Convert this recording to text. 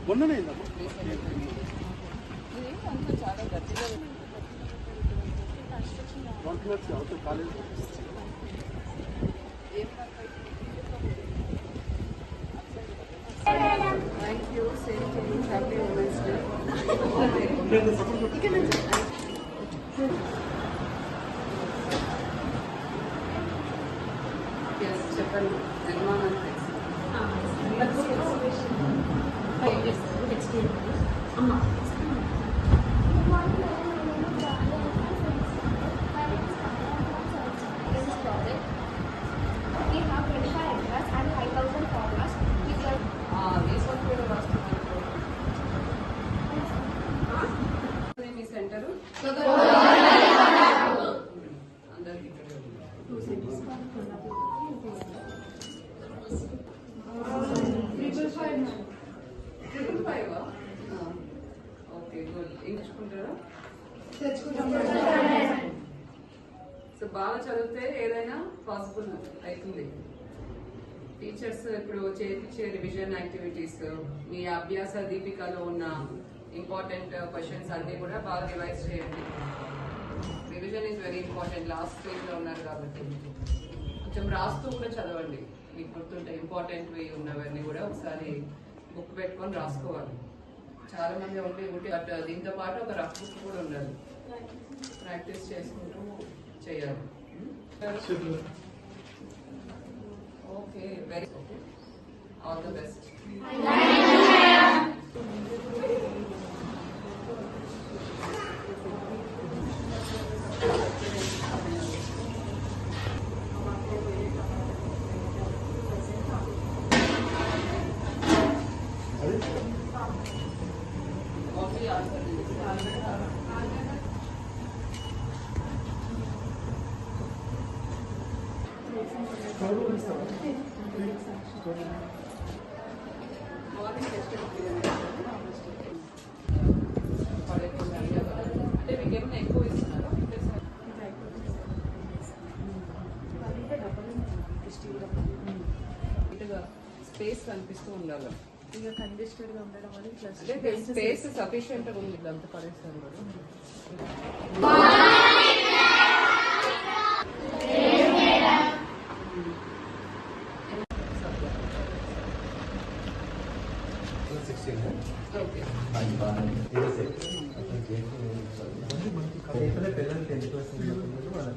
మొన్ననే చాలా గట్టిగా college thank you. Same to you. Happy women's day. చెప్పండి. నిర్మాణం మీ సెంటర్ అందరికి ఓకే గుడ్. ఎంచుకుంటారా? సో బాగా చదివితే ఏదైనా పాసిబుల్ అవుతుంది. టీచర్స్ ఇప్పుడు చేయించే రివిజన్ యాక్టివిటీస్, మీ అభ్యాస దీపికలో ఉన్న ఇంపార్టెంట్ క్వశ్చన్స్ అన్ని కూడా బాగా రివైజ్ చేయండి. Revision is very important. Last స్టేజ్లో ఉన్నారు కాబట్టి కొంచెం రాస్తూ కూడా చదవండి. మీకు గుర్తుంటే ఇంపార్టెంట్ ఉన్నవన్నీ కూడా ఒకసారి బుక్ పెట్టుకొని రాసుకోవాలి. చాలా మంది ఉంటే బట్ దీంతో పాటు ఒక రఫ్ బుక్ కూడా ఉండాలి. ప్రాక్టీస్ చేసుకుంటూ చేయాలి. Okay, very okay. All the best. అంటే మీకు ఏమైనా ఎక్కువ ఇస్తున్నారా? స్పేస్ కనిపిస్తూ ఉండాలి. ఇక కంజెస్టెడ్ గా ఉండడం వల్ల అంటే స్పేస్ సఫిషియెంట్ గా ఉంది. అంత పడేస్తాను పిల్లలు 10th క్లాస్ వాళ్ళ